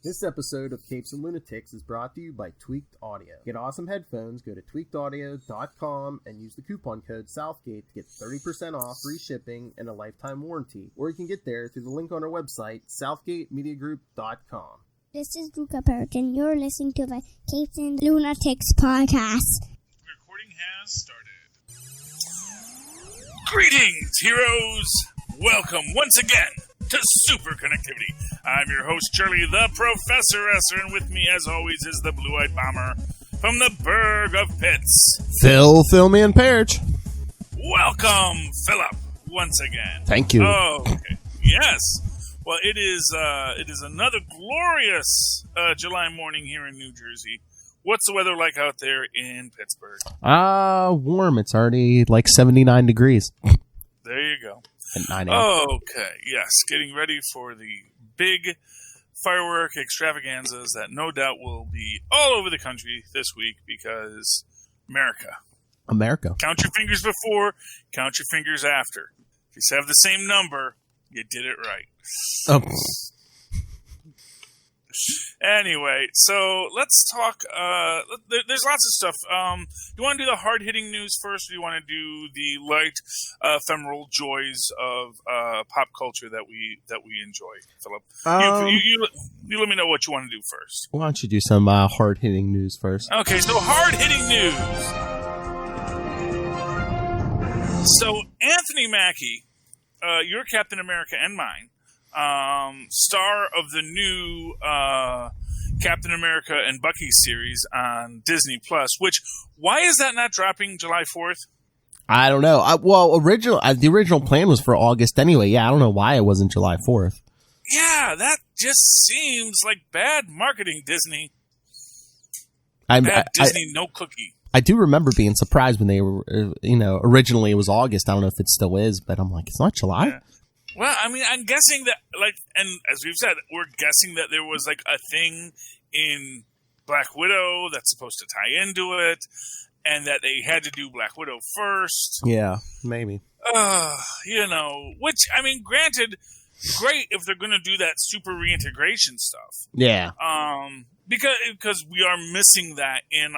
This episode of Capes and Lunatics is brought to you by Tweaked Audio. Get awesome headphones, go to tweakedaudio.com and use the coupon code Southgate to get 30% off, free shipping, and a lifetime warranty. Or you can get there through the link on our website, southgatemediagroup.com. This is Luca Perich, and you're listening to the Capes and Lunatics podcast. Recording has started. Greetings, heroes! Welcome once again to Superconnectivity. I'm your host, Charlie the Professor Esser, and with me, as always, is the blue-eyed bomber from the Burg of Pitts. Philman Perich. Welcome, Philip, once again. Thank you. Oh, okay. Yes. Well, it is another glorious July morning here in New Jersey. What's the weather like out there in Pittsburgh? Warm. It's already like 79 degrees. There you go. At 9 a.m. Okay, yes. Getting ready for the big firework extravaganzas that no doubt will be all over the country this week because America. Count your fingers before, count your fingers after. If you have the same number, you did it right. Oh. Anyway, so let's talk. There's lots of stuff. Do you want to do the hard-hitting news first, or do you want to do the light, ephemeral joys of pop culture that we enjoy, Philip? You let me know what you want to do first. Why don't you do some hard-hitting news first? Okay, so hard-hitting news. So Anthony Mackie, your Captain America and mine, star of the new Captain America and Bucky series on Disney Plus. Why is that not dropping July 4th? I don't know. The original plan was for August anyway. Yeah, I don't know why it wasn't July 4th. Yeah, that just seems like bad marketing, Disney. Disney, no cookie. I do remember being surprised when they were, originally it was August. I don't know if it still is, but I'm like, it's not July? Yeah. Well, I mean, I'm guessing that, and as we've said, we're guessing that there was, a thing in Black Widow that's supposed to tie into it, and that they had to do Black Widow first. Yeah, maybe. Which, I mean, granted, great if they're going to do that super reintegration stuff. Yeah. Because we are missing that in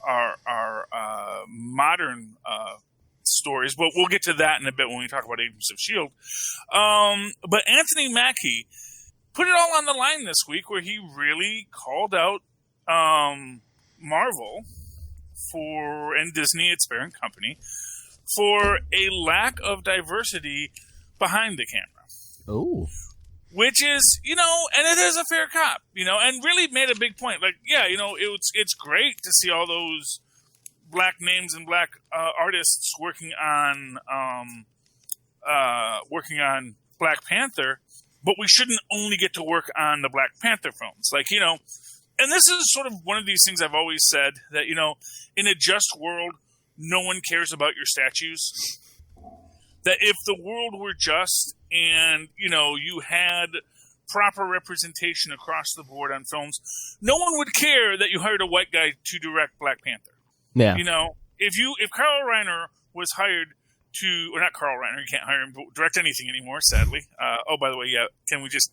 our modern stories, but we'll get to that in a bit when we talk about Agents of S.H.I.E.L.D. But Anthony Mackie put it all on the line this week where he really called out Marvel and Disney, its parent company, for a lack of diversity behind the camera. Oh. Which is, and it is a fair cop, and really made a big point. It's great to see all those black names and black artists working on Black Panther, but we shouldn't only get to work on the Black Panther films. And this is sort of one of these things I've always said that, in a just world, no one cares about your statues. That if the world were just and, you had proper representation across the board on films, no one would care that you hired a white guy to direct Black Panther. Yeah. If Carl Reiner was hired not Carl Reiner, you can't hire him to direct anything anymore, sadly. By the way, yeah, can we just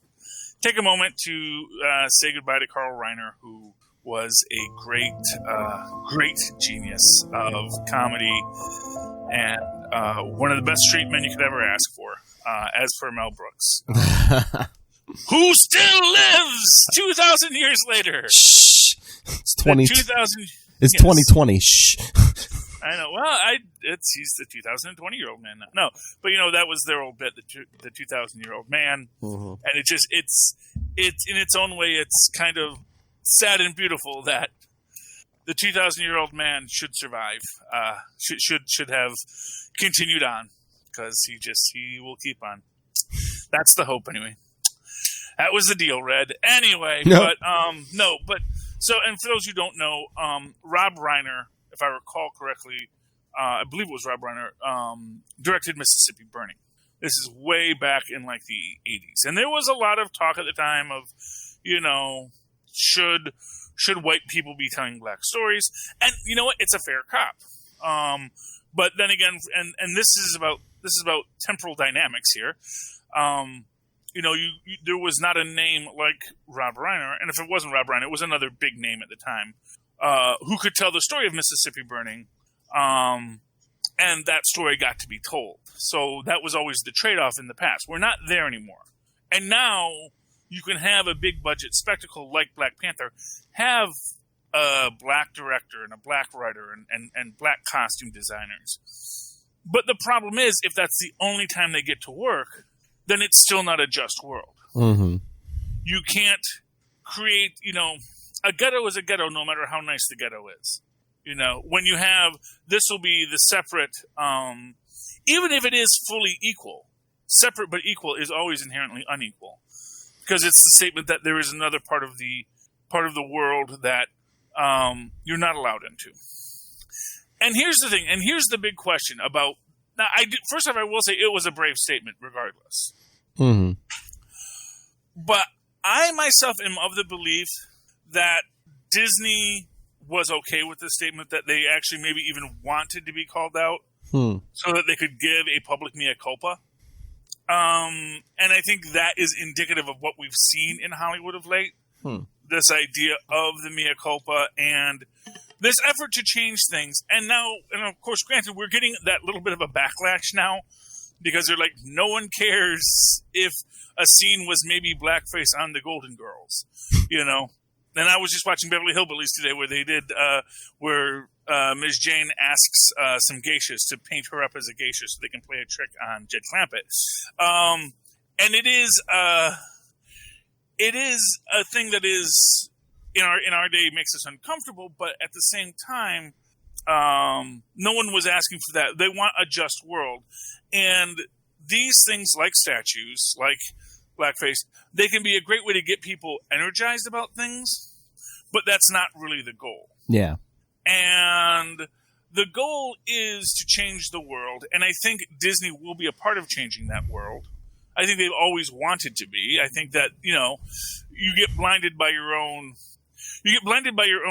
take a moment to say goodbye to Carl Reiner, who was a great genius of comedy and one of the best straight men you could ever ask for, as per Mel Brooks. Who still lives 2,000 years later. Shh. It's 20,000. It's yes. 2020. Shh. I know. Well, he's the 2020-year-old man now. No, but that was their old bit, the 2,000-year-old man, mm-hmm. And it's in its own way, it's kind of sad and beautiful that the 2,000-year-old man should survive. Should have continued on because he will keep on. That's the hope, anyway. That was the deal, Red. Anyway, no. So, and for those who don't know, Rob Reiner, if I recall correctly, I believe it was Rob Reiner, directed Mississippi Burning. This is way back in the 80s. And there was a lot of talk at the time of, should white people be telling black stories? And you know what? It's a fair cop. But then again, and this is about temporal dynamics here. there was not a name like Rob Reiner, and if it wasn't Rob Reiner, it was another big name at the time, who could tell the story of Mississippi Burning, and that story got to be told. So that was always the trade-off in the past. We're not there anymore. And now you can have a big-budget spectacle like Black Panther, have a black director and a black writer and black costume designers. But the problem is, if that's the only time they get to work, then it's still not a just world. Mm-hmm. You can't create, a ghetto is a ghetto no matter how nice the ghetto is. When you have, this will be the separate, even if it is fully equal, separate but equal is always inherently unequal. Because it's the statement that there is another part of the world that you're not allowed into. And here's the thing, and here's the big question about. Now, first off, I will say it was a brave statement, regardless. Mm-hmm. But I myself am of the belief that Disney was okay with the statement, that they actually maybe even wanted to be called out, so that they could give a public mea culpa. And I think that is indicative of what we've seen in Hollywood of late. This idea of the mea culpa and this effort to change things. And now, and of course, granted, we're getting that little bit of a backlash now because they're like, no one cares if a scene was maybe blackface on the Golden Girls, And I was just watching Beverly Hillbillies today where they did, where Ms. Jane asks some geishas to paint her up as a geisha so they can play a trick on Jed Clampett. And it is a thing that is, in our day, makes us uncomfortable, but at the same time, no one was asking for that. They want a just world. And these things, like statues, like blackface, they can be a great way to get people energized about things, but that's not really the goal. Yeah. And the goal is to change the world, and I think Disney will be a part of changing that world. I think they've always wanted to be. I think that, you get blinded by your own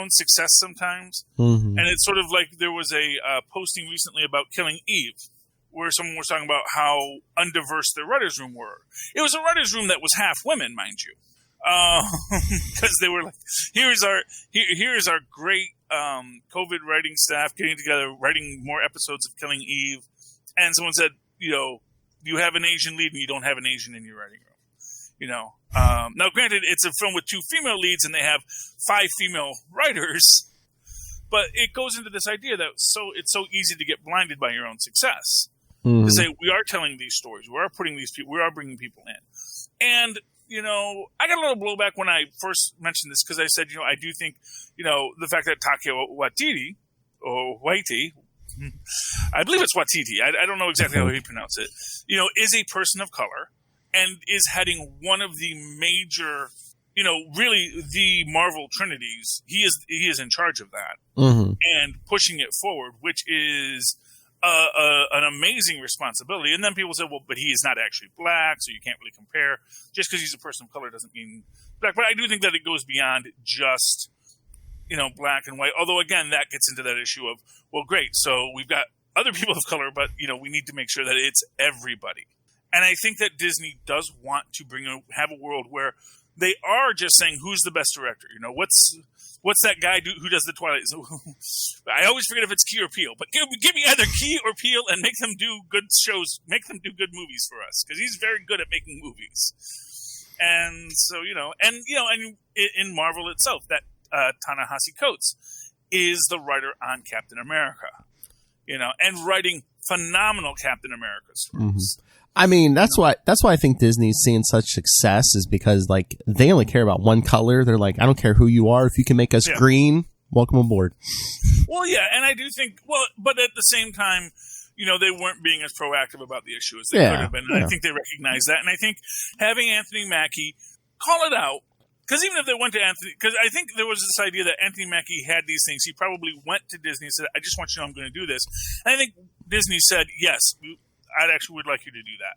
success sometimes. Mm-hmm. And it's sort of like there was a posting recently about Killing Eve, where someone was talking about how undiverse their writers' room were. It was a writers' room that was half women, mind you. Because they were like, here's our great COVID writing staff getting together, writing more episodes of Killing Eve. And someone said, you have an Asian lead and you don't have an Asian in your writing room. Now granted, it's a film with 2 female leads and they have 5 female writers, but it goes into this idea that it's so easy to get blinded by your own success. Mm-hmm. To say, we are telling these stories, we are putting these people, we are bringing people in. And, I got a little blowback when I first mentioned this because I said, I do think, the fact that Taika Waititi, or Waititi, I believe it's Waititi, I don't know exactly how he pronounced it, is a person of color and is heading one of the major, really the Marvel trinities. He is in charge of that and pushing it forward, which is an amazing responsibility. And then people say, well, but he is not actually black, so you can't really compare. Just because he's a person of color doesn't mean black. But I do think that it goes beyond just, black and white. Although, again, that gets into that issue of, well, great, so we've got other people of color, but, we need to make sure that it's everybody. And I think that Disney does want to have a world where they are just saying, who's the best director? What's that guy who does the Twilight? I always forget if it's Key or Peele, but give me either Key or Peele and make them do good shows, make them do good movies for us, because he's very good at making movies. And so, and in Marvel itself, that Ta-Nehisi Coates is the writer on Captain America, and writing phenomenal Captain America stories. Mm-hmm. I mean, that's why I think Disney's seeing such success, is because they only care about one color. They're like, I don't care who you are. If you can make us green, welcome aboard. Well, yeah, and I do think, but at the same time, they weren't being as proactive about the issue as they could have been. And I think they recognize that. And I think having Anthony Mackie call it out, because even if they went to Anthony, because I think there was this idea that Anthony Mackie had these things. He probably went to Disney and said, I just want you to know I'm going to do this. And I think Disney said, yes, I actually would like you to do that.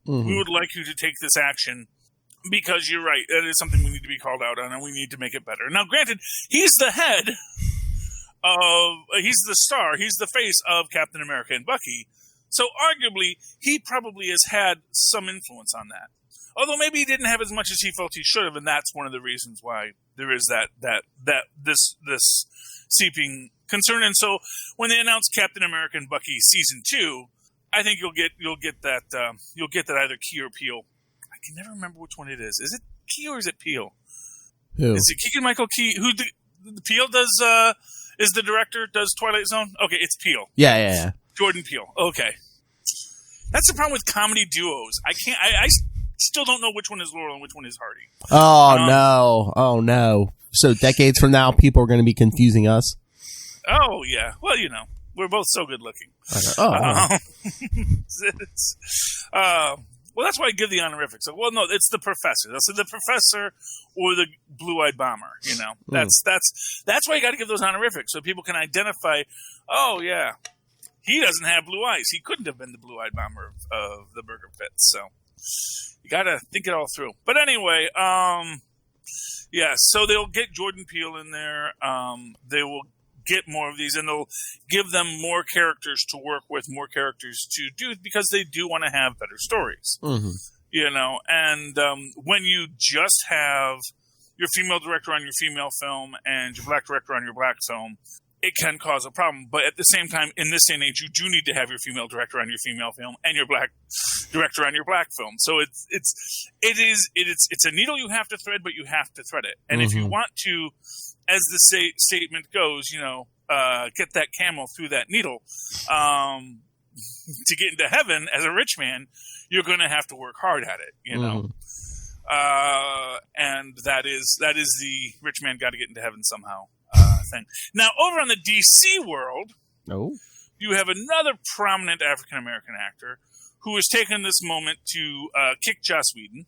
We would like you to take this action because you're right. That is something we need to be called out on, and we need to make it better. Now, granted, he's the head he's the star, he's the face of Captain America and Bucky. So arguably, he probably has had some influence on that. Although maybe he didn't have as much as he felt he should have, and that's one of the reasons why there is this seeping concern. And so when they announced Captain America and Bucky season 2, I think you'll get that either Key or Peele. I can never remember which one it is. Is it Key or is it Peele? Who? Is it Keegan-Michael Key? Who Peele does? Is the director does Twilight Zone? Okay, it's Peele. Yeah. Jordan Peele. Okay, that's the problem with comedy duos. I can't. I still don't know which one is Laurel and which one is Hardy. Oh no! So decades from now, people are going to be confusing us. Oh yeah. Well, we're both so good looking. Well, that's why I give the honorific. So, well, no, it's the professor. That's the professor or the blue-eyed bomber. That's why you got to give those honorifics so people can identify. Oh yeah, he doesn't have blue eyes. He couldn't have been the blue-eyed bomber of the Burger Pit. So you got to think it all through. But anyway, yeah. So they'll get Jordan Peele in there. They will get more of these, and they'll give them more characters to work with, more characters to do, because they do want to have better stories. Mm-hmm. And when you just have your female director on your female film and your black director on your black film, it can cause a problem. But at the same time, in this day and age, you do need to have your female director on your female film and your black director on your black film. So it's a needle you have to thread, but you have to thread it. And if you want to, as the statement goes, get that camel through that needle to get into heaven as a rich man, you're going to have to work hard at it, and that is the rich man got to get into heaven somehow thing. Now, over on the DC world, you have another prominent African American actor who has taken this moment to kick Joss Whedon.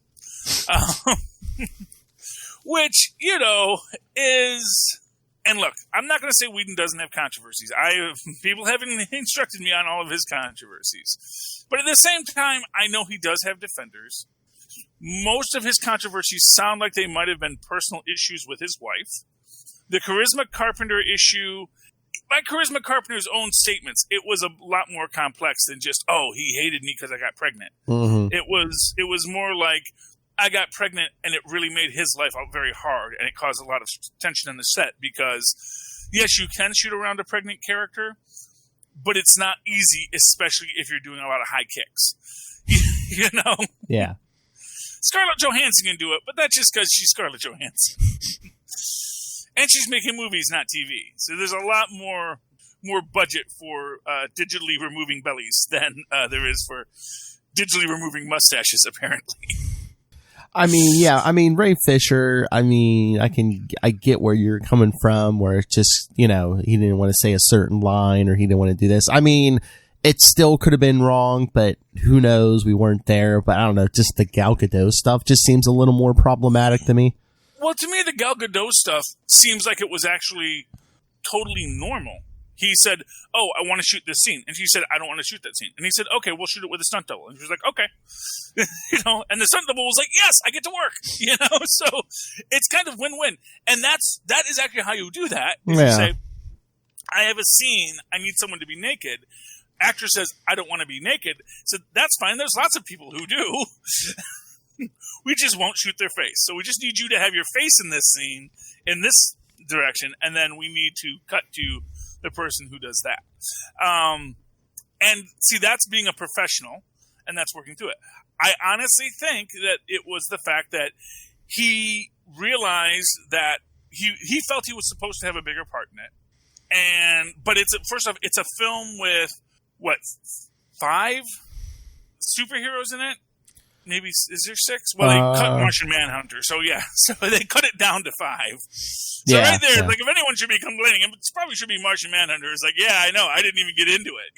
Which, is... And look, I'm not going to say Whedon doesn't have controversies. People have instructed me on all of his controversies. But at the same time, I know he does have defenders. Most of his controversies sound like they might have been personal issues with his wife. The Charisma Carpenter issue... By Charisma Carpenter's own statements, it was a lot more complex than just, he hated me because I got pregnant. Mm-hmm. It was more like, I got pregnant, and it really made his life out very hard, and it caused a lot of tension on the set because, yes, you can shoot around a pregnant character, but it's not easy, especially if you're doing a lot of high kicks. Yeah. Scarlett Johansson can do it, but that's just because she's Scarlett Johansson. And she's making movies, not TV. So there's a lot more budget for digitally removing bellies than there is for digitally removing mustaches, apparently. I mean, Ray Fisher, I get where you're coming from, where it's just, he didn't want to say a certain line or he didn't want to do this. I mean, it still could have been wrong, but who knows? We weren't there. But I don't know, just the Gal Gadot stuff just seems a little more problematic to me. Well, to me, the Gal Gadot stuff seems like it was actually totally normal. He said, I want to shoot this scene. And she said, I don't want to shoot that scene. And he said, okay, we'll shoot it with a stunt double. And she was like, okay. And the stunt double was like, yes, I get to work. So it's kind of win-win. And that is actually how you do that. You say, I have a scene, I need someone to be naked. Actor says, I don't want to be naked. So that's fine. There's lots of people who do. We just won't shoot their face. So we just need you to have your face in this scene, in this direction, and then we need to cut to the person who does that. And see, that's being a professional, and that's working through it. I honestly think that it was the fact that he realized that he felt he was supposed to have a bigger part in it. But first off, it's a film with, 5 superheroes in it? Maybe, is there 6? Well, they cut Martian Manhunter, so yeah. So they cut it down to 5. So right there, if anyone should be complaining, it probably should be Martian Manhunter. It's like, yeah, I know, I didn't even get into it,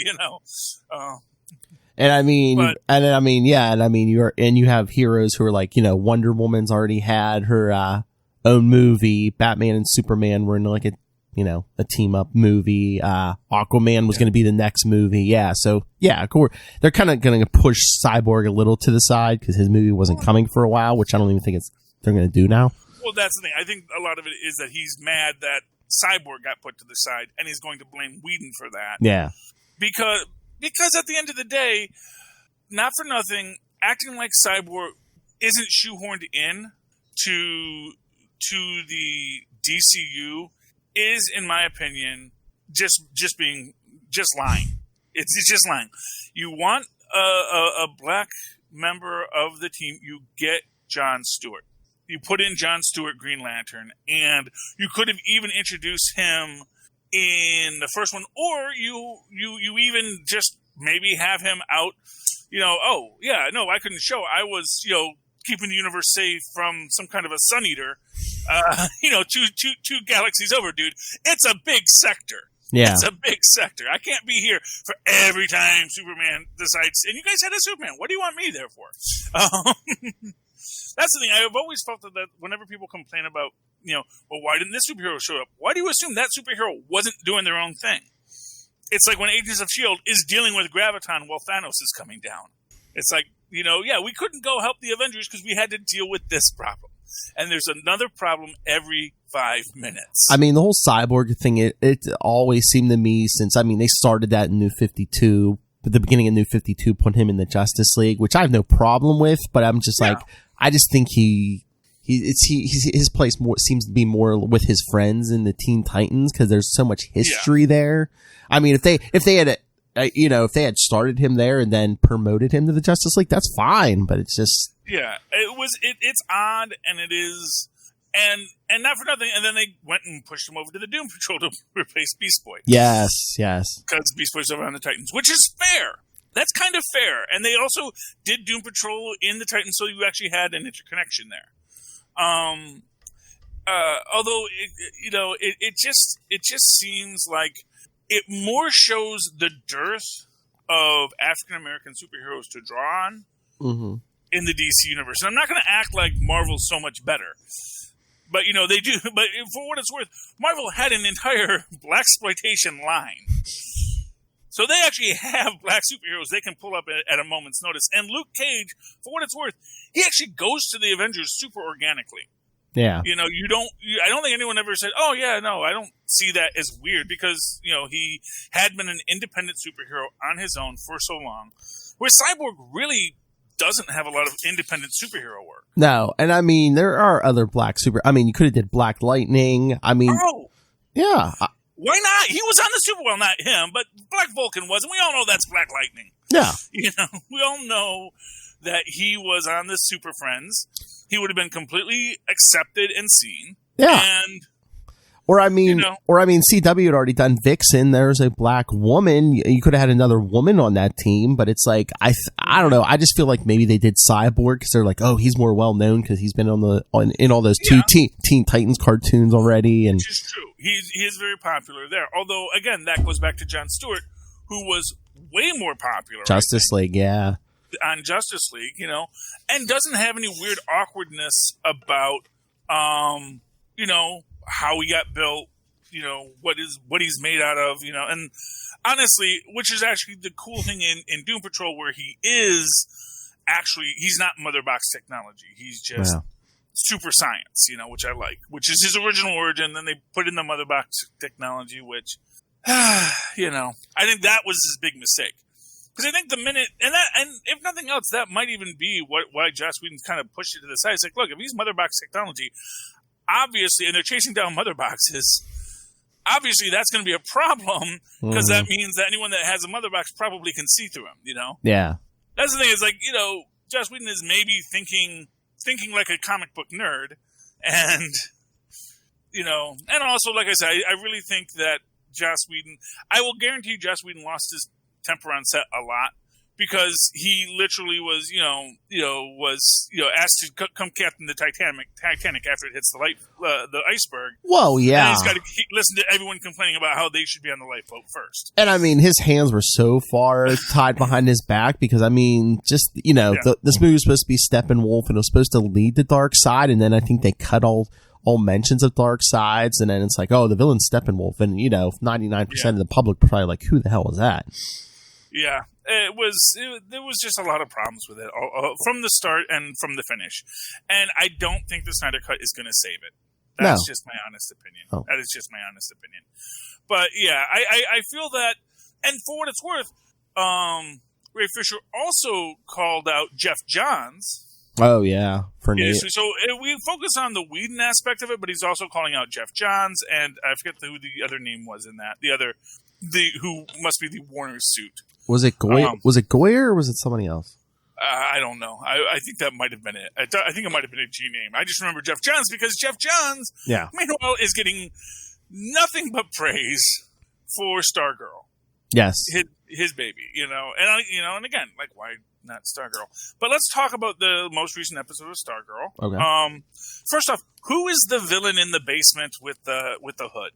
you have heroes who are like, Wonder Woman's already had her own movie. Batman and Superman were in like a team up movie. Aquaman was going to be the next movie. Yeah. So yeah, of course they're kind of going to push Cyborg a little to the side because his movie wasn't coming for a while, which I don't even think they're going to do now. Well, that's the thing. I think a lot of it is that he's mad that Cyborg got put to the side, and he's going to blame Whedon for that. Yeah. Because at the end of the day, not for nothing, acting like Cyborg, isn't shoehorned in to the DCU is, in my opinion, just lying. It's just lying. You want a black member of the team, you get John Stewart. You put in John Stewart, Green Lantern, and you could have even introduced him in the first one, or you even just maybe have him out. Oh yeah, no, I couldn't show. I was keeping the universe safe from some kind of a sun eater. Two galaxies over, dude. It's a big sector. Yeah. It's a big sector. I can't be here for every time Superman decides. And you guys had a Superman. What do you want me there for? That's the thing. I've always felt that whenever people complain about, well, why didn't this superhero show up? Why do you assume that superhero wasn't doing their own thing? It's like when Agents of S.H.I.E.L.D. is dealing with Graviton while Thanos is coming down. It's like, we couldn't go help the Avengers because we had to deal with this problem. And there's another problem every 5 minutes. I mean, the whole cyborg thing, it always seemed to me since, they started that in New 52, at the beginning of New 52, put him in the Justice League, which I have no problem with, but I'm just like, I just think his place seems to be more with his friends in the Teen Titans because there's so much history there. I mean, if they had started him there and then promoted him to the Justice League, that's fine, but it's just... Yeah, it's odd, and it is, and not for nothing, and then they went and pushed him over to the Doom Patrol to replace Beast Boy. Yes. Because Beast Boy's over on the Titans, which is fair. That's kind of fair. And they also did Doom Patrol in the Titans, so you actually had an interconnection there. Although, it just seems like it more shows the dearth of African-American superheroes to draw on. Mm-hmm. In the DC universe. And I'm not going to act like Marvel's so much better. But, they do. But for what it's worth, Marvel had an entire blaxploitation line. So they actually have black superheroes they can pull up at a moment's notice. And Luke Cage, for what it's worth, he actually goes to the Avengers super organically. Yeah. I don't think anyone ever said, oh, yeah, no, I don't see that as weird because, he had been an independent superhero on his own for so long. Where Cyborg really doesn't have a lot of independent superhero work. No, and there are other black you could have did Black Lightning. Yeah. Why not? He was on the Super, well, not him, but Black Vulcan was, and we all know that's Black Lightning. Yeah. We all know that he was on the Super Friends. He would have been completely accepted and seen. Yeah. And CW had already done Vixen. There's a black woman. You could have had another woman on that team, but it's like I don't know. I just feel like maybe they did Cyborg because they're like, oh, he's more well known because he's been in all those two Teen Titans cartoons already, and which is true. He is very popular there. Although again, that goes back to John Stewart, who was way more popular. Justice League, yeah, on Justice League, and doesn't have any weird awkwardness about how he got built, what he's made out of, and honestly, which is actually the cool thing in Doom Patrol, where he's not Mother Box technology. He's just super science, which I like, which is his original origin. Then they put in the Mother Box technology, which, I think that was his big mistake. Because I think the minute, and if nothing else, that might even be why Joss Whedon kind of pushed it to the side. It's like, look, if he's Mother Box technology, obviously, and they're chasing down mother boxes, obviously that's going to be a problem because that means that anyone that has a mother box probably can see through him, Yeah. That's the thing. It's like, Joss Whedon is maybe thinking like a comic book nerd. And, and also, like I said, I really think that Joss Whedon, I will guarantee Joss Whedon lost his temper on set a lot. Because he literally was, asked to come captain the Titanic after it hits the iceberg. Whoa, yeah. And he's got to listen to everyone complaining about how they should be on the lifeboat first. And his hands were so far tied behind his back because this movie was supposed to be Steppenwolf and it was supposed to lead the dark side, and then I think they cut all mentions of dark sides, and then it's like, oh, the villain's Steppenwolf, and 99% of the public were probably like, who the hell is that? Yeah. There was just a lot of problems with it from the start and from the finish. And I don't think the Snyder Cut is going to save it. That's just my honest opinion. Oh. That is just my honest opinion. But yeah, I feel that, and for what it's worth, Ray Fisher also called out Jeff Johns Oh, yeah. For Yeah, Nate. so we focus on the Whedon aspect of it, but he's also calling out Jeff Johns, and I forget who the other name was in that. Who must be the Warner's suit. Was it Goyer? Was it Goyer or was it somebody else? I don't know. I think that might have been it. I think it might have been a G name. I just remember Jeff Johns because Jeff Johns, meanwhile, is getting nothing but praise for Stargirl. Yes, his baby, and again, like, why not Stargirl? But let's talk about the most recent episode of Stargirl. Okay. First off, who is the villain in the basement with the hood?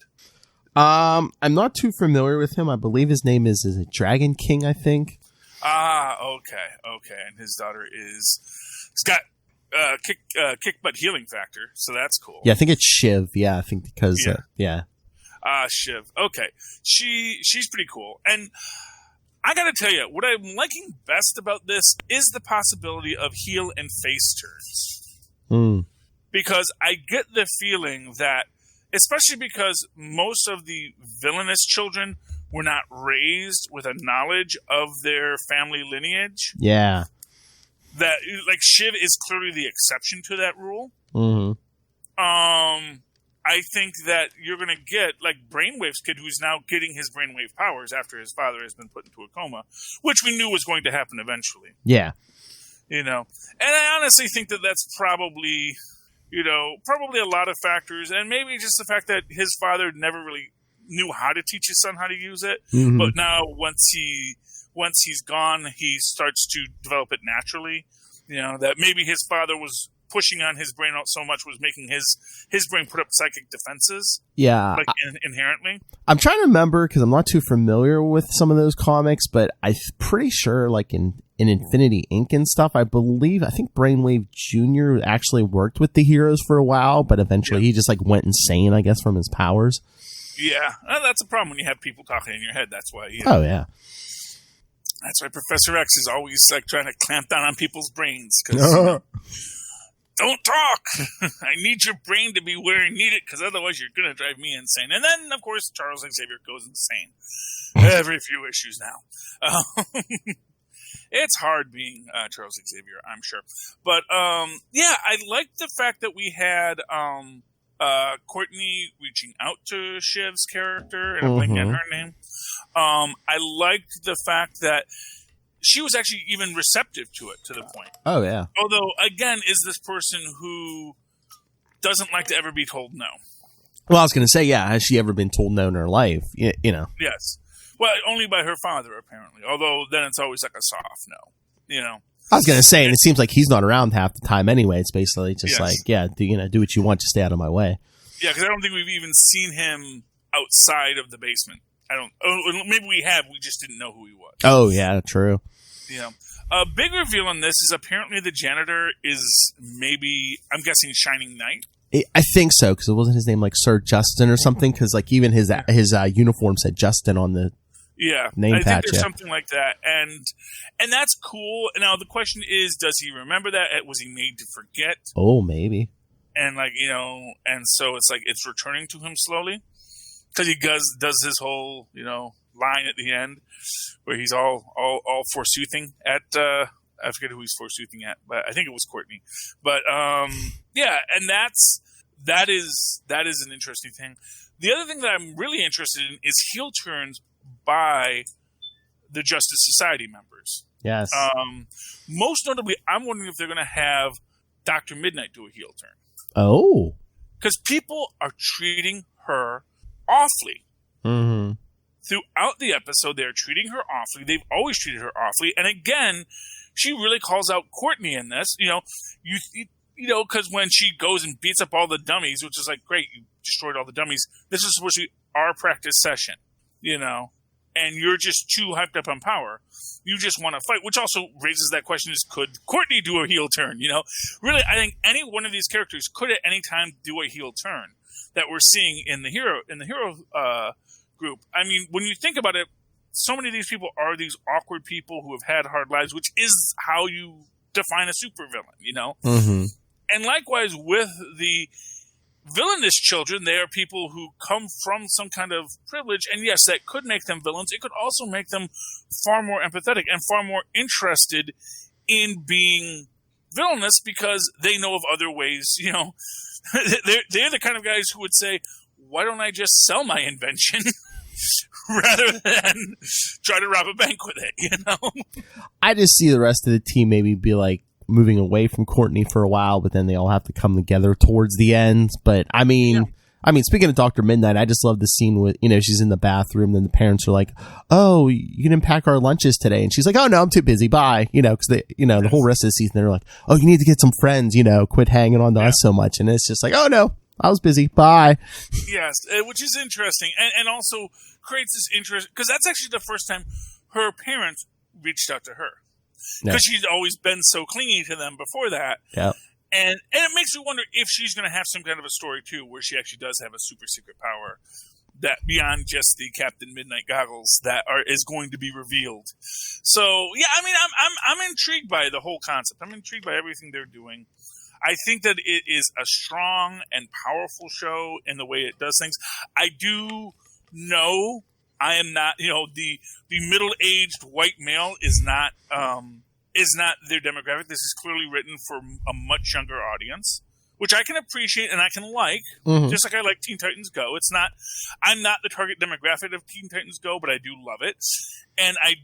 I'm not too familiar with him. I believe his name is it Dragon King, I think. Okay. And his daughter it's got kick butt healing factor, so that's cool. Yeah, I think it's Shiv. Yeah, I think because Shiv. Okay, she's pretty cool, and I got to tell you, what I'm liking best about this is the possibility of heel and face turns. Because I get the feeling that, especially because most of the villainous children were not raised with a knowledge of their family lineage. Yeah. That, like, Shiv is clearly the exception to that rule. Mm-hmm. I think that you're going to get, like, Brainwave's kid, who's now getting his brainwave powers after his father has been put into a coma, which we knew was going to happen eventually. Yeah. And I honestly think that that's probably a lot of factors, and maybe just the fact that his father never really knew how to teach his son how to use it. Mm-hmm. But now once he's gone, he starts to develop it naturally. That maybe his father was pushing on his brain out so much was making his brain put up psychic defenses. Yeah. Like inherently. I'm trying to remember because I'm not too familiar with some of those comics, but I'm pretty sure like in Infinity Inc. and stuff, I think Brainwave Jr. actually worked with the heroes for a while, but eventually he just like went insane, I guess, from his powers. Yeah. Well, that's a problem when you have people talking in your head. That's why. Oh, yeah. That's why Professor X is always like trying to clamp down on people's brains. Cause, don't talk. I need your brain to be where I need it, because otherwise you're going to drive me insane. And then, of course, Charles Xavier goes insane. Every few issues now. It's hard being Charles Xavier, I'm sure. But, I like the fact that we had Courtney reaching out to Shiv's character, and I'm blanking on her name. I liked the fact that she was actually even receptive to it, to the point. Oh, yeah. Although, again, is this person who doesn't like to ever be told no. Well, I was going to say, yeah, has she ever been told no in her life? Yes. Well, only by her father, apparently. Although, then it's always like a soft no, I was going to say, and it seems like he's not around half the time anyway. It's basically just do what you want, just stay out of my way. Yeah, because I don't think we've even seen him outside of the basement. Maybe we have. We just didn't know who he was. Oh, yeah, true. A big reveal on this is apparently the janitor is maybe, I'm guessing, Shining Knight. I think so, because it wasn't his name like Sir Justin or something, because like even his uniform said Justin on the name patch. I think there's something like that, and that's cool. Now the question is, does he remember that? Was he made to forget? Oh, maybe. And and so it's like it's returning to him slowly. Because he does his whole, line at the end where he's all forsoothing at, I forget who he's forsoothing at, but I think it was Courtney. But, and that is an interesting thing. The other thing that I'm really interested in is heel turns by the Justice Society members. Yes. Most notably, I'm wondering if they're going to have Dr. Midnight do a heel turn. Oh. Because people are treating her awfully. Mm-hmm. Throughout the episode, they're treating her awfully. They've always treated her awfully. And again, she really calls out Courtney in this. Because when she goes and beats up all the dummies, which is like, great, you destroyed all the dummies. This is supposed to be our practice session, and you're just too hyped up on power. You just want to fight, which also raises that question: is could Courtney do a heel turn? Really, I think any one of these characters could at any time do a heel turn that we're seeing in the hero group. I mean, when you think about it, so many of these people are these awkward people who have had hard lives, which is how you define a supervillain, Mm-hmm. And likewise with the villainous children, they are people who come from some kind of privilege, and yes, that could make them villains. It could also make them far more empathetic and far more interested in being villainous because they know of other ways. You know, they're the kind of guys who would say, "Why don't I just sell my invention?" rather than try to rob a bank with it, you know? I just see the rest of the team maybe be like moving away from Courtney for a while, but then they all have to come together towards the end. But I mean, speaking of Dr. Midnight, I just love the scene with, you know, she's in the bathroom, then the parents are like, "Oh, you didn't pack our lunches today." And she's like, "Oh no, I'm too busy. Bye." You know, cause they, you know, the whole rest of the season, they're like, "Oh, you need to get some friends, you know, quit hanging on to us so much." And it's just like, "Oh no, I was busy. Bye." Yes, which is interesting, and also creates this interest, because that's actually the first time her parents reached out to her, because she's always been so clingy to them before that. Yeah, and it makes me wonder if she's going to have some kind of a story too, where she actually does have a super secret power that beyond just the Captain Midnight goggles is going to be revealed. So yeah, I mean, I'm intrigued by the whole concept. I'm intrigued by everything they're doing. I think that it is a strong and powerful show in the way it does things. I do know I am not, you know, the middle-aged white male is not their demographic. This is clearly written for a much younger audience, which I can appreciate and I can like, just like I like Teen Titans Go. I'm not the target demographic of Teen Titans Go, but I do love it. And I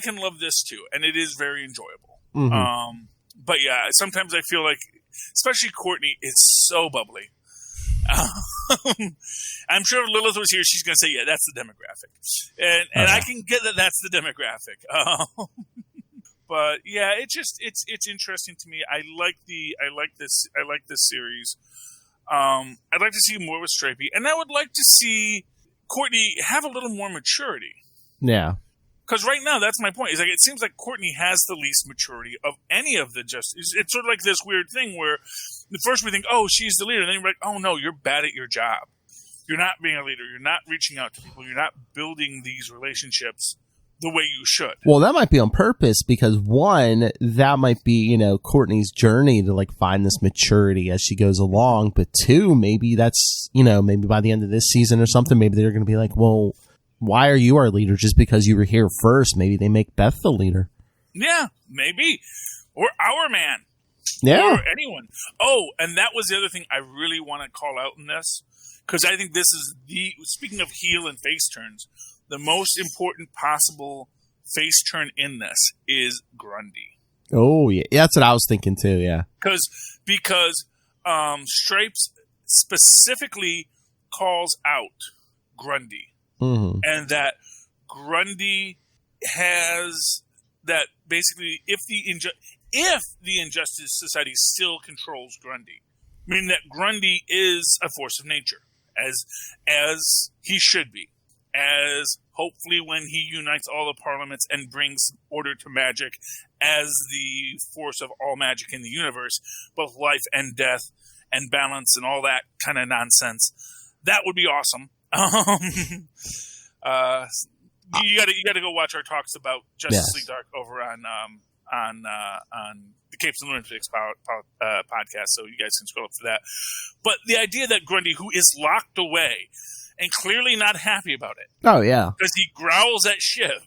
can love this too. And it is very enjoyable. But yeah, sometimes I feel like, especially Courtney, is so bubbly. I'm sure if Lilith was here, she's going to say, "Yeah, that's the demographic," and I can get that that's the demographic. But yeah, it's interesting to me. I like this series. I'd like to see more with Stripey, and I would like to see Courtney have a little more maturity. Yeah. Because right now, that's my point. Is like it seems like Courtney has the least maturity of any of the Justice. It's sort of like this weird thing where at first we think, "Oh, she's the leader," and then we're like, "Oh no, you're bad at your job. You're not being a leader. You're not reaching out to people. You're not building these relationships the way you should." Well, that might be on purpose because one, that might be, you know, Courtney's journey to like find this maturity as she goes along. But two, maybe that's, you know, maybe by the end of this season or something, maybe they're going to be like, "Well, why are you our leader just because you were here first?" Maybe they make Beth the leader. Yeah, maybe. Or our man. Yeah. Or anyone. Oh, and that was the other thing I really want to call out in this, because I think this is speaking of heel and face turns, the most important possible face turn in this is Grundy. Oh, yeah. That's what I was thinking too, yeah. Because Stripes specifically calls out Grundy. And that Grundy has that basically if the Injustice Society still controls Grundy, meaning that Grundy is a force of nature, as he should be, as hopefully when he unites all the parliaments and brings order to magic as the force of all magic in the universe, both life and death and balance and all that kind of nonsense, that would be awesome. You got to go watch our talks about Justice League Dark over on the Capes and Lunatics podcast, so you guys can scroll up for that. But the idea that Grundy, who is locked away and clearly not happy about it, oh yeah, because he growls at Shiv.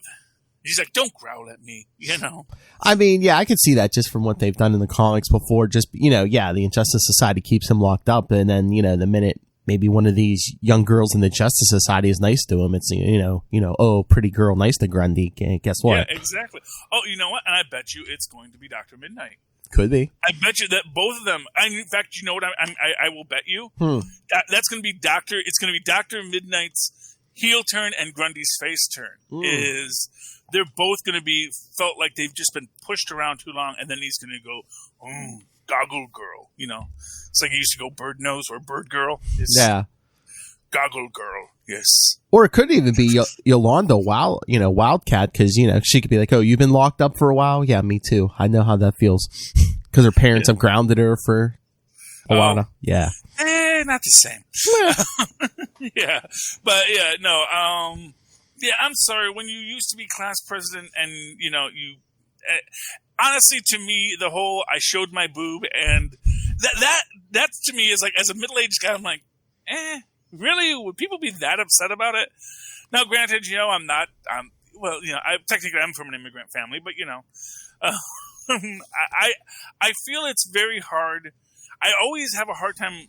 He's like, "Don't growl at me," you know. I mean, yeah, I could see that just from what they've done in the comics before. Just, you know, yeah, the Injustice Society keeps him locked up, and then, you know, the minute maybe one of these young girls in the Justice Society is nice to him, it's, you know, oh, pretty girl, nice to Grundy. Guess what? Yeah, exactly. Oh, you know what? And I bet you it's going to be Dr. Midnight. Could be. I bet you that both of them. In fact, you know what? I will bet you that's going to be It's going to be Dr. Midnight's heel turn and Grundy's face turn. They're both going to be felt like they've just been pushed around too long, and then he's going to go, goggle girl. You know, it's like he used to go bird nose or bird girl. Yeah, goggle girl. Yes. Or it could even be Yolanda Wildcat, because, you know, she could be like, "Oh, you've been locked up for a while? Yeah, me too. I know how that feels." Because her parents have grounded her for a while now. Yeah. Not the same. Yeah. But, yeah, no. Yeah, I'm sorry. When you used to be class president and, you know, you... honestly, to me, the whole I showed my boob, and that to me is like, as a middle-aged guy, I'm like, really? Would people be that upset about it? Now, granted, you know, I'm from an immigrant family, but, you know, I feel it's very hard. I always have a hard time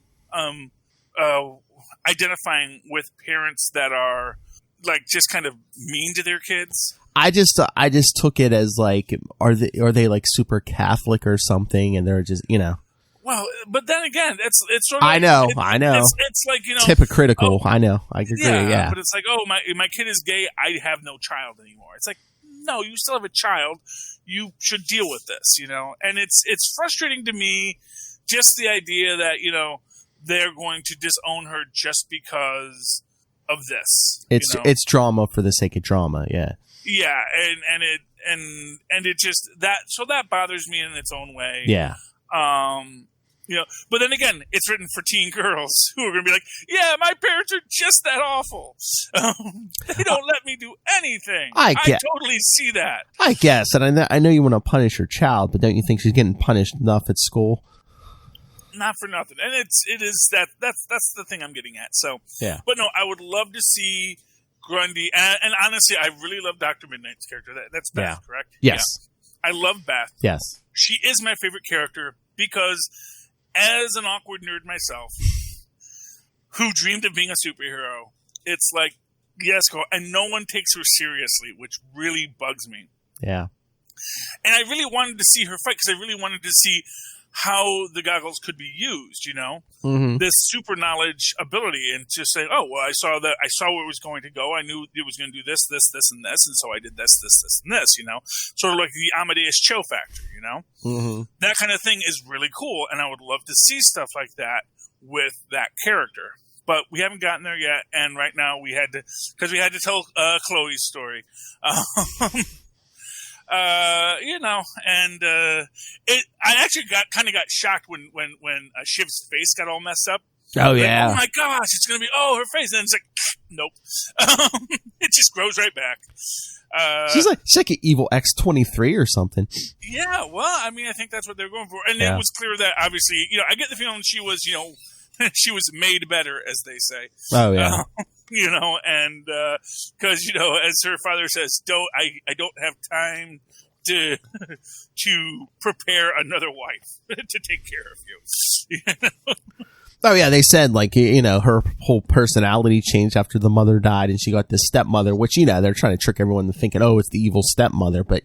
identifying with parents that are like just kind of mean to their kids. I just took it as like, are they like super Catholic or something, and they're just, Well, but then again, it's sort of. I know. It's like, it's hypocritical. I know. I agree. Yeah, but it's like, oh, my kid is gay. I have no child anymore. It's like, no, you still have a child. You should deal with this, And it's frustrating to me, just the idea that they're going to disown her just because of this. It's drama for the sake of drama. Yeah. Yeah, and it just that bothers me in its own way. Yeah. But then again, it's written for teen girls who are going to be like, yeah, my parents are just that awful. They don't let me do anything. I totally see that. I guess, and I know you want to punish your child, but don't you think she's getting punished enough at school? Not for nothing, and it is that's the thing I'm getting at. So yeah, but no, I would love to see Grundy, and honestly, I really love Dr. Midnight's character. That's Beth, correct? Yes, yeah. I love Beth. Yes, she is my favorite character because, as an awkward nerd myself, who dreamed of being a superhero, it's like, yes, go, and no one takes her seriously, which really bugs me. Yeah, and I really wanted to see her fight because I really wanted to see how the goggles could be used, this super knowledge ability, and just say, oh, well, I saw where it was going to go. I knew it was going to do this, this, this, and this. And so I did this, this, this, and this, sort of like the Amadeus Cho factor, that kind of thing is really cool. And I would love to see stuff like that with that character, but we haven't gotten there yet. And right now we had to tell Chloe's story. I actually got shocked when Shiv's face got all messed up. Oh yeah! Like, oh my gosh, it's gonna be her face, and then it's like, nope, it just grows right back. She's like an evil X-23 or something. Yeah, well, I mean, I think that's what they're going for, and it was clear that obviously, I get the feeling she was, she was made better, as they say. Oh yeah. And because as her father says, I don't have time to prepare another wife to take care of you. Oh yeah, they said her whole personality changed after the mother died, and she got this stepmother, which they're trying to trick everyone into thinking, oh, it's the evil stepmother, but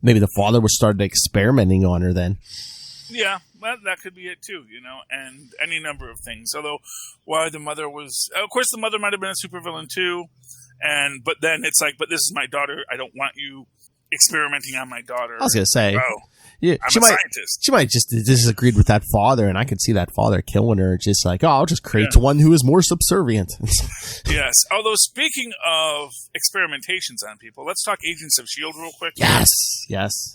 maybe the father was started experimenting on her then. Yeah, that could be it too, and any number of things. Although, why the mother was, of course, the mother might have been a supervillain too, but then it's like, but this is my daughter. I don't want you experimenting on my daughter. I was gonna say, I'm a scientist. She might just disagreed with that father, and I could see that father killing her. Just like, oh, I'll just create one who is more subservient. Yes. Although, speaking of experimentations on people, let's talk Agents of S.H.I.E.L.D. real quick. Yes.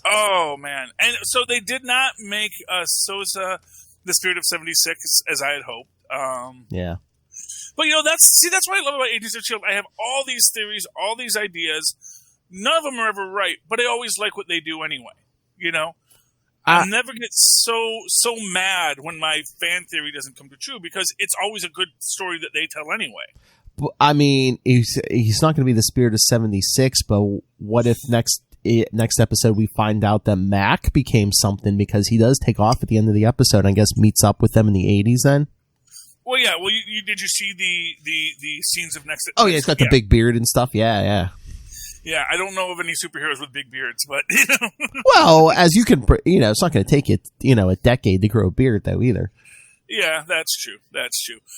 Oh man! And so they did not make Sosa the Spirit of 76 as I had hoped. Yeah. But that's what I love about Agents of S.H.I.E.L.D. I have all these theories, all these ideas. None of them are ever right, but I always like what they do anyway. I never get so mad when my fan theory doesn't come to true because it's always a good story that they tell anyway. I mean, he's not going to be the Spirit of 76, but what if next episode we find out that Mac became something because he does take off at the end of the episode and I guess meets up with them in the 80s then? Well, yeah. Well, did you see the scenes of next? Oh yeah, he's got the big beard and stuff. Yeah. Yeah, I don't know of any superheroes with big beards, but Well, as you can, it's not going to take it, a decade to grow a beard though either. Yeah, that's true.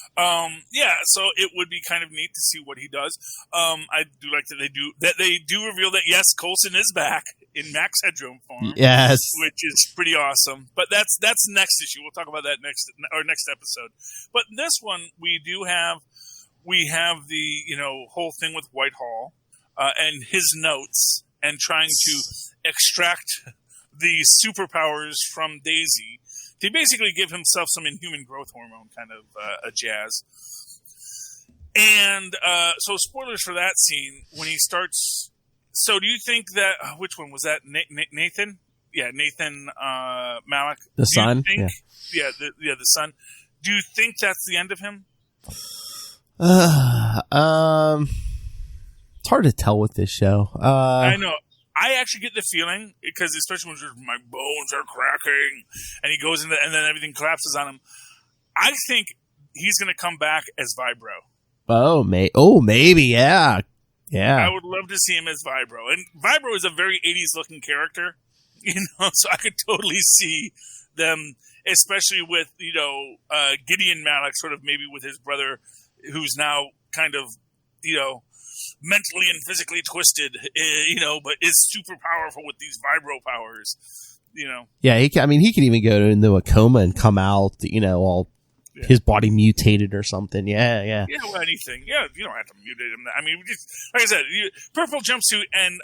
So it would be kind of neat to see what he does. I do like that they do reveal that yes, Coulson is back in Max Headroom form. Yes, which is pretty awesome. But that's next issue. We'll talk about that next episode. But this one we have the whole thing with Whitehall. And his notes, and trying to extract the superpowers from Daisy to basically give himself some inhuman growth hormone kind of a jazz. And so spoilers for that scene when he starts. So do you think that which one was that? Nathan? Yeah, Nathan Malik. The son. Yeah, the son. Do you think that's the end of him? It's hard to tell with this show. I know. I actually get the feeling, because especially when my bones are cracking, and he goes into, and then everything collapses on him. I think he's going to come back as Vibro. Oh, maybe, yeah. I would love to see him as Vibro. And Vibro is a very 80s looking character, so I could totally see them, especially with, Gideon Malik, sort of maybe with his brother, who's now kind of, mentally and physically twisted, but is super powerful with these Vibro powers, Yeah, he could even go into a coma and come out, all his body mutated or something. Yeah. Yeah, well, anything. Yeah, you don't have to mutate him. I mean, just, like I said, purple jumpsuit and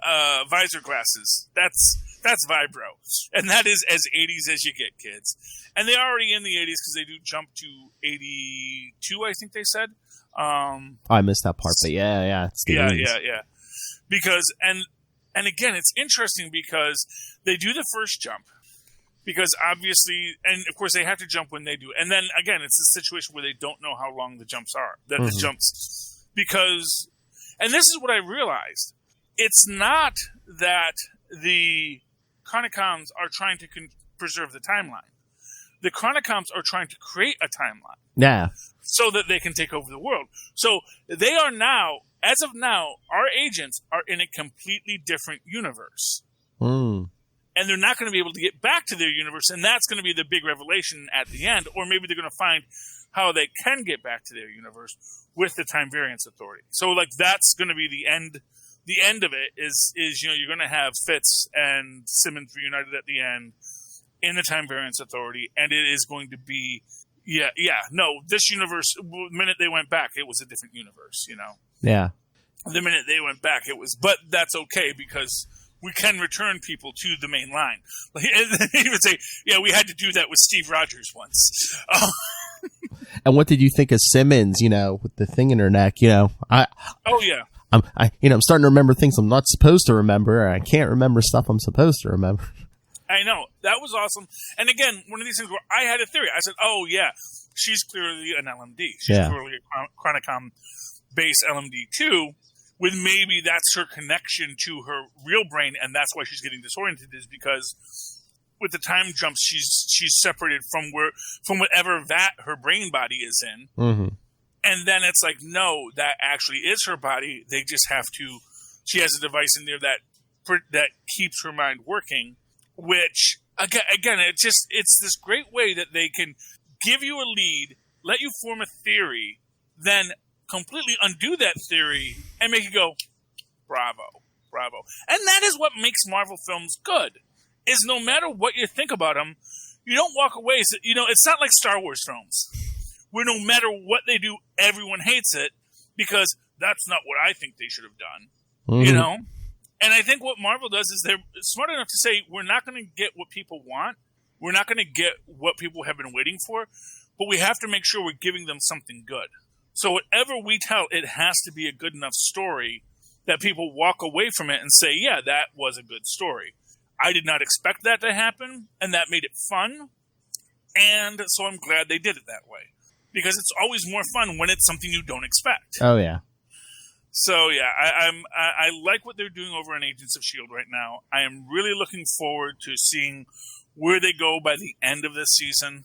visor glasses. That's Vibro. And that is as 80s as you get, kids. And they're already in the 80s because they do jump to 82, I think they said. I missed that part, but yeah. It's the 80s. Yeah. Because, and again, it's interesting because they do the first jump. Because obviously, and of course, they have to jump when they do. And then again, it's a situation where they don't know how long the jumps are. The jumps, because, and this is what I realized: it's not that the Chronicoms are trying to preserve the timeline. The Chronicoms are trying to create a timeline, so that they can take over the world. So they are now, as of now, our agents are in a completely different universe. And they're not going to be able to get back to their universe, and that's going to be the big revelation at the end. Or maybe they're going to find how they can get back to their universe with the Time Variance Authority. So, that's going to be the end. The end of it is you're going to have Fitz and Simmons reunited at the end in the Time Variance Authority, and it is going to be this universe. The minute they went back, it was a different universe. Yeah. The minute they went back, it was, but that's okay because we can return people to the main line. He would say, we had to do that with Steve Rogers once. And what did you think of Simmons, with the thing in her neck, I'm starting to remember things I'm not supposed to remember. I can't remember stuff I'm supposed to remember. I know. That was awesome. And again, one of these things where I had a theory. I said, she's clearly an LMD. She's clearly a Chronicom-based LMD2. With maybe that's her connection to her real brain, and that's why she's getting disoriented, is because with the time jumps, she's separated from whatever vat her brain body is in, and then it's like, no, that actually is her body. They just have to. She has a device in there that keeps her mind working, which again, it's this great way that they can give you a lead, let you form a theory, then completely undo that theory and make you go, bravo. And that is what makes Marvel films good, is no matter what you think about them, you don't walk away. It's not like Star Wars films, where no matter what they do, everyone hates it, because that's not what I think they should have done, And I think what Marvel does is they're smart enough to say, we're not going to get what people want. We're not going to get what people have been waiting for, but we have to make sure we're giving them something good. So whatever we tell, it has to be a good enough story that people walk away from it and say, yeah, that was a good story. I did not expect that to happen, and that made it fun. And so I'm glad they did it that way. Because it's always more fun when it's something you don't expect. Oh, yeah. So, I like what they're doing over on Agents of S.H.I.E.L.D. right now. I am really looking forward to seeing where they go by the end of this season.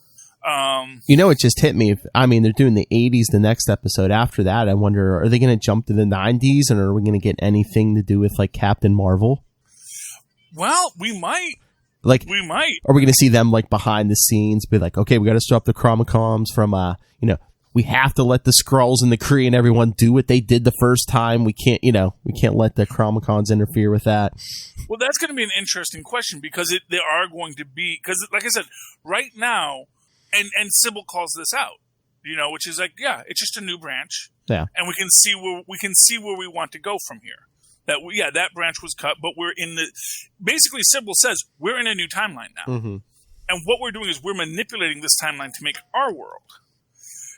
It just hit me. They're doing the 80s the next episode. After that, I wonder, are they going to jump to the 90s, and are we going to get anything to do with, Captain Marvel? Well, we might. We might. Are we going to see them, behind the scenes, be like, okay, we got to stop the Chromocoms from, we have to let the Skrulls and the Kree and everyone do what they did the first time. We can't let the Chromicons interfere with that. Well, that's going to be an interesting question, because they are going to be, because like I said, right now, and Sybil calls this out, which is it's just a new branch. Yeah. And we can see where we want to go from here. That branch was cut, but we're in basically Sybil says we're in a new timeline now. And what we're doing is we're manipulating this timeline to make our world.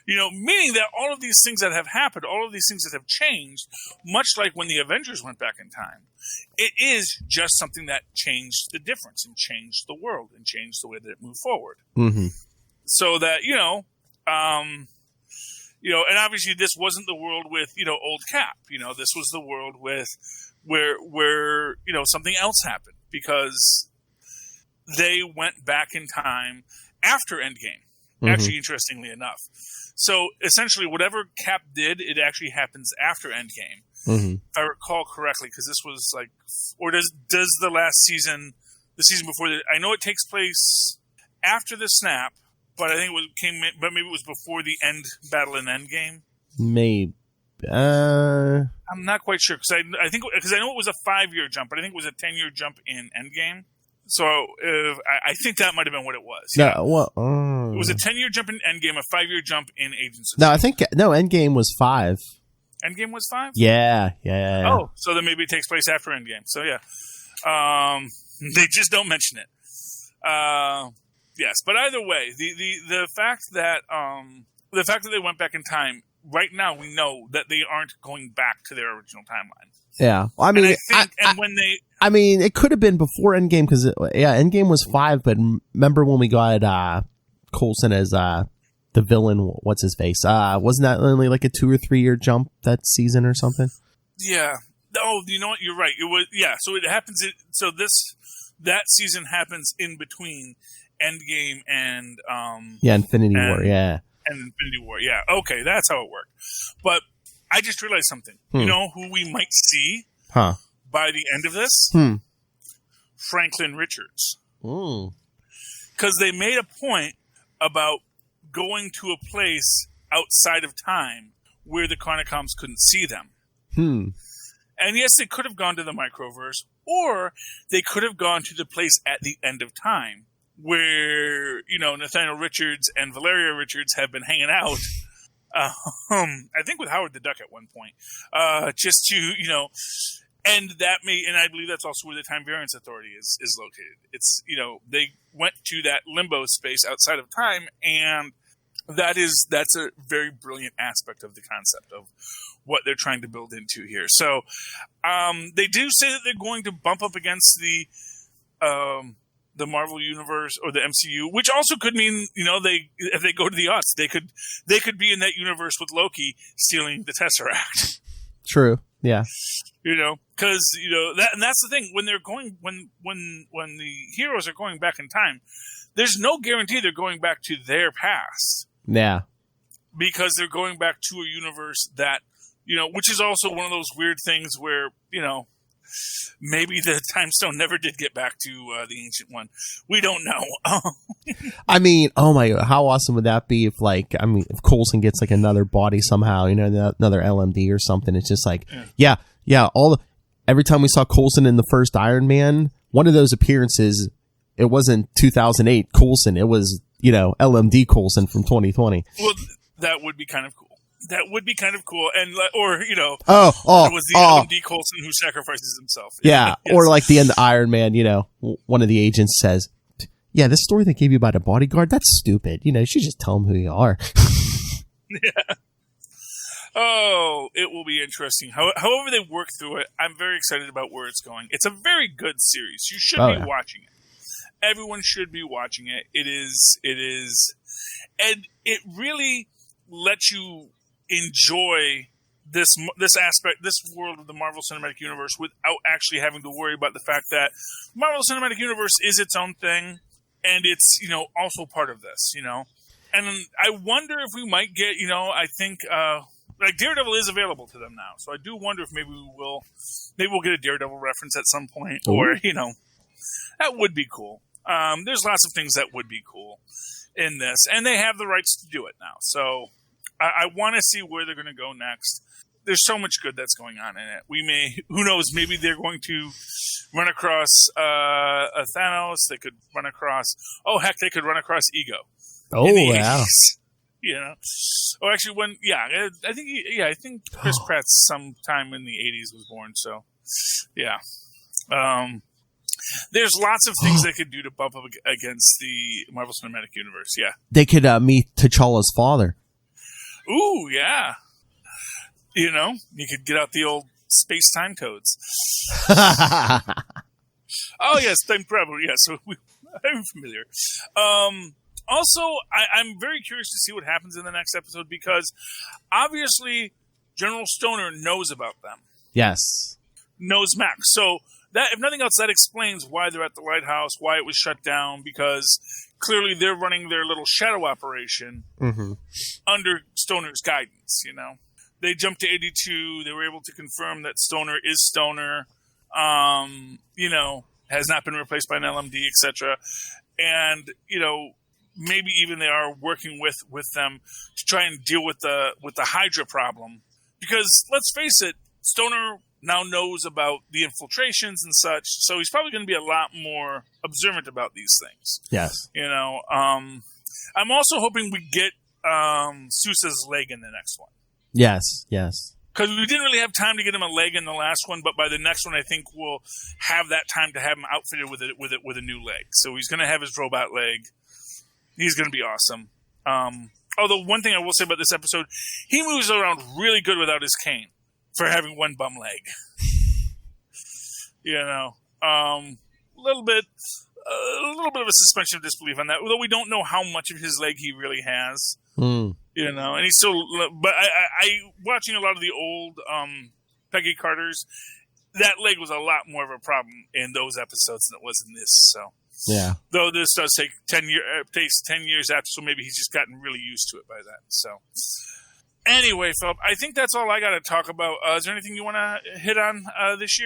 Meaning that all of these things that have happened, all of these things that have changed, much like when the Avengers went back in time, it is just something that changed the difference and changed the world and changed the way that it moved forward. So that, and obviously this wasn't the world with, old Cap. This was the world with where something else happened because they went back in time after Endgame. Actually, interestingly enough. So essentially, whatever Cap did, it actually happens after Endgame, if I recall correctly. Because this was like, or does the last season, the season before I know it takes place after the snap, but I think but maybe it was before the end battle in Endgame. Maybe. I'm not quite sure because I know it was a 5-year jump, but I think it was a 10-year jump in Endgame. So I think that might have been what it was. Yeah. No, well, it was a 10-year jump in Endgame, a 5-year jump in Agents of S.H.I.E.L.D. Endgame was 5. Endgame was 5? Yeah. Oh, so then maybe it takes place after Endgame. So yeah, they just don't mention it. Yes, but either way, the fact that they went back in time right now, we know that they aren't going back to their original timeline. Yeah, well, I mean, I mean, it could have been before Endgame because Endgame was 5. But remember when we got Coulson as the villain? What's his face? Wasn't that only like a 2 or 3 year jump that season or something? Yeah. Oh, you know what? You're right. It was So it happens. So that season happens in between Endgame and Infinity War. Yeah. And Infinity War. Yeah. Okay, that's how it worked. But I just realized something. You know who we might see by the end of this? Franklin Richards. Because they made a point about going to a place outside of time where the Chronocoms couldn't see them. And yes, they could have gone to the Microverse, or they could have gone to the place at the end of time where, Nathaniel Richards and Valeria Richards have been hanging out. I think with Howard the Duck at one point, just to, and I believe that's also where the Time Variance Authority is located. It's, they went to that limbo space outside of time, and that's a very brilliant aspect of the concept of what they're trying to build into here. So, they do say that they're going to bump up against the Marvel Universe or the MCU, which also could mean, if they go to the odds, they could be in that universe with Loki stealing the Tesseract. True. Yeah. Because that's the thing when they're going when the heroes are going back in time, there's no guarantee they're going back to their past. Yeah. Because they're going back to a universe that which is also one of those weird things where maybe the Time Stone never did get back to the Ancient One. We don't know. I mean, oh my God, how awesome would that be if Coulson gets like another body somehow, another LMD or something. It's just like, every time we saw Coulson in the first Iron Man, one of those appearances, it wasn't 2008 Coulson. It was, LMD Coulson from 2020. Well, that would be kind of cool. That would be kind of cool, and it was the LMD Coulson who sacrifices himself. Yeah, yes. Or like the end of Iron Man, one of the agents says, "Yeah, this story they gave you about a bodyguard, that's stupid. You should just tell them who you are." Yeah. Oh, it will be interesting. However they work through it, I'm very excited about where it's going. It's a very good series. You should be watching it. Everyone should be watching it. It is, and it really lets you enjoy this aspect, this world of the Marvel Cinematic Universe without actually having to worry about the fact that Marvel Cinematic Universe is its own thing, and it's also part of this. And I wonder if we might get I think like Daredevil is available to them now, so I do wonder if maybe we'll get a Daredevil reference at some point. Ooh. Or that would be cool. There's lots of things that would be cool in this, and they have the rights to do it now. So I want to see where they're going to go next. There's so much good that's going on in it. Who knows, maybe they're going to run across a Thanos. They could run across, they could run across Ego. Oh, wow. Or actually I think Chris Pratt sometime in the 80s was born. So, yeah. There's lots of things they could do to bump up against the Marvel Cinematic Universe. Yeah. They could meet T'Challa's father. Ooh, yeah. You could get out the old space-time codes. Oh, yes, time travel. Yeah, so I'm familiar. Also, I'm very curious to see what happens in the next episode because obviously General Stoner knows about them. Yes. knows Max. So that, if nothing else, that explains why they're at the lighthouse, why it was shut down, because clearly they're running their little shadow operation under Stoner's guidance, you know. They jumped to 82. They were able to confirm that Stoner is Stoner, you know, has not been replaced by an LMD, etc. And, you know, maybe even they are working with them to try and deal with the Hydra problem. Because, let's face it, Stoner now knows about the infiltrations and such, so he's probably going to be a lot more observant about these things. Yes. You know, I'm also hoping we get Sousa's leg in the next one. Yes, yes. Because we didn't really have time to get him a leg in the last one, but by the next one, I think we'll have that time to have him outfitted with a new leg. So he's going to have his robot leg. He's going to be awesome. Although one thing I will say about this episode, he moves around really good without his cane for having one bum leg. You know, a little bit of a suspension of disbelief on that, although we don't know how much of his leg he really has. You know, and he's still. But I watching a lot of the old Peggy Carters, that leg was a lot more of a problem in those episodes than it was in this. So yeah, though this does take 10 years after, so maybe he's just gotten really used to it by then. So anyway, Philip, I think that's all I got to talk about. Is there anything you want to hit on this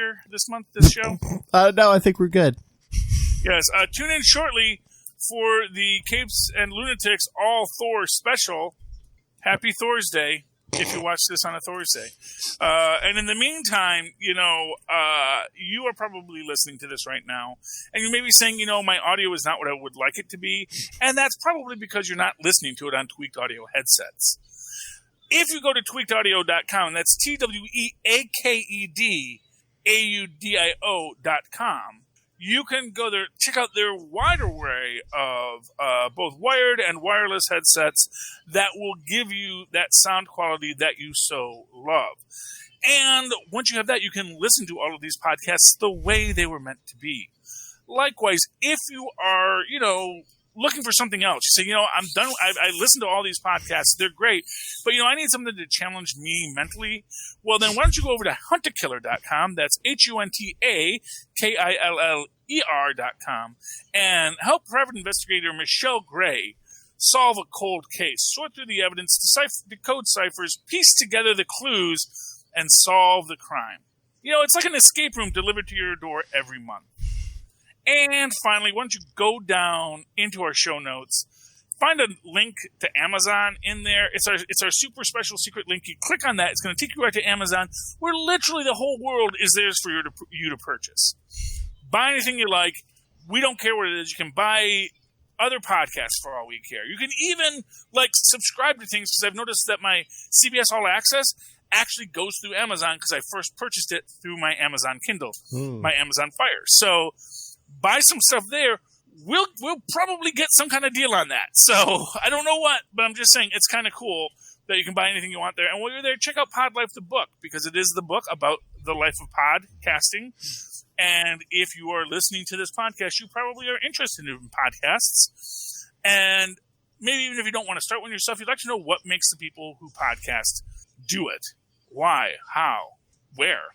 month, this show? No, I think we're good. Yes, tune in shortly for the Capes and Lunatics All Thor special. Happy Thor's Day, if you watch this on a Thursday. And in the meantime, you know, you are probably listening to this right now, and you may be saying, you know, my audio is not what I would like it to be, and that's probably because you're not listening to it on Tweaked Audio headsets. If you go to tweakedaudio.com, that's tweakedaudio.com, you can go there, check out their wide array of both wired and wireless headsets that will give you that sound quality that you so love. And once you have that, you can listen to all of these podcasts the way they were meant to be. Likewise, if you are, you know, looking for something else, you say, you know, I'm done. I listened to all these podcasts. They're great. But, you know, I need something to challenge me mentally. Well, then why don't you go over to huntakiller.com. That's HUNTAKILLER.com. And help private investigator Michelle Gray solve a cold case, sort through the evidence, decode ciphers, piece together the clues, and solve the crime. You know, it's like an escape room delivered to your door every month. And finally, why don't you go down into our show notes, find a link to Amazon in there. It's our super special secret link. You click on that. It's going to take you right to Amazon, where literally the whole world is theirs for you to purchase. Buy anything you like. We don't care what it is. You can buy other podcasts for all we care. You can even subscribe to things, because I've noticed that my CBS All Access actually goes through Amazon, because I first purchased it through my Amazon Kindle, my Amazon Fire. So buy some stuff there. We'll probably get some kind of deal on that. So I don't know what, but I'm just saying it's kind of cool that you can buy anything you want there. And while you're there, check out Pod Life the book, because it is the book about the life of podcasting. And if you are listening to this podcast, you probably are interested in podcasts. And maybe even if you don't want to start one yourself, you'd like to know what makes the people who podcast do it. Why? How? Where?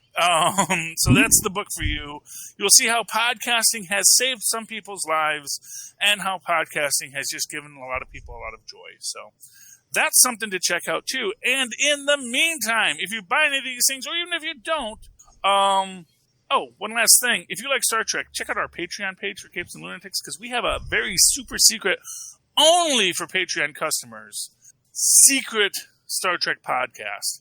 So that's the book for you. You'll see how podcasting has saved some people's lives, and how podcasting has just given a lot of people a lot of joy. So that's something to check out too. And in the meantime, if you buy any of these things, or even if you don't, one last thing. If you like Star Trek, check out our Patreon page for Capes and Lunatics, because we have a very super secret, only for Patreon customers, secret Star Trek podcast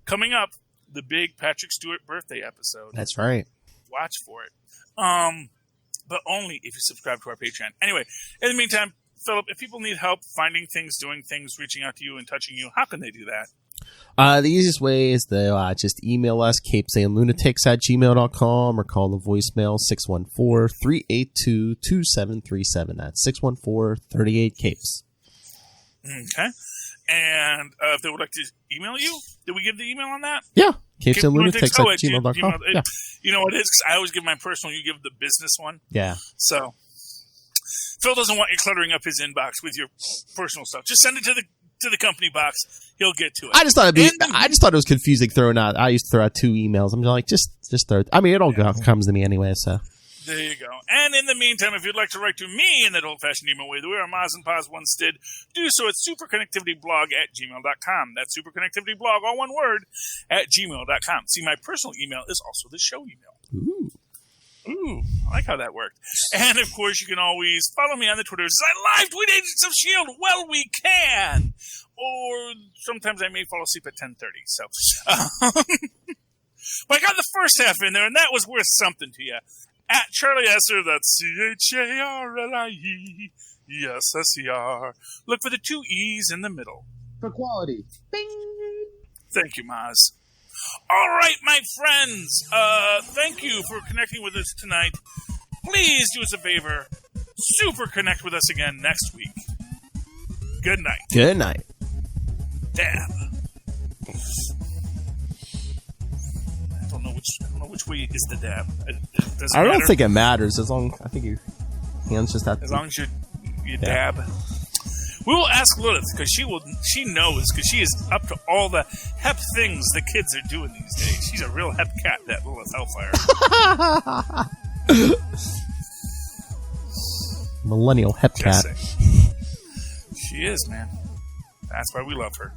coming up. The big Patrick Stewart birthday episode. That's right. Watch for it. But only if you subscribe to our Patreon. Anyway, in the meantime, Philip, if people need help finding things, doing things, reaching out to you and touching you, how can they do that? The easiest way is to just email us, capesandlunatics@gmail.com, or call the voicemail 614-382-2737. That's 614-38-CAPES. Okay. And if they would like to email you, did we give the email on that? Yeah. capesandlunatics@gmail.com. Yeah. You know what it is? Because I always give my personal, you give the business one. Yeah. So Phil doesn't want you cluttering up his inbox with your personal stuff. Just send it to the to the company box, he'll get to it. I just thought it was confusing throwing out. I used to throw out 2 emails. I'm like, just throw. I mean, it all comes to me anyway. So there you go. And in the meantime, if you'd like to write to me in that old-fashioned email way, the way our Maz and Paz once did, do so at superconnectivityblog@gmail.com. That's superconnectivityblog, all one word, at gmail.com. See, my personal email is also the show email. Ooh, I like how that worked. And, of course, you can always follow me on the Twitter. I live tweet Agents of S.H.I.E.L.D. Well, we can. Or sometimes I may fall asleep at 10:30. So, but I got the first half in there, and that was worth something to you. At Charlie Esser, that's CHARLIE. Yes, SER. Look for the 2 E's in the middle. For quality. Bing! Thank you, Maz. All right, my friends. Thank you for connecting with us tonight. Please do us a favor. Super connect with us again next week. Good night. good night. Dab. I don't know which way is the dab. I don't think it matters as long. I think your hands just have to. As long as you dab. We will ask Lilith because she knows because she is up to all the hep things the kids are doing these days. She's a real hep cat, that Lilith Hellfire. Millennial hep cat. She is, man. That's why we love her.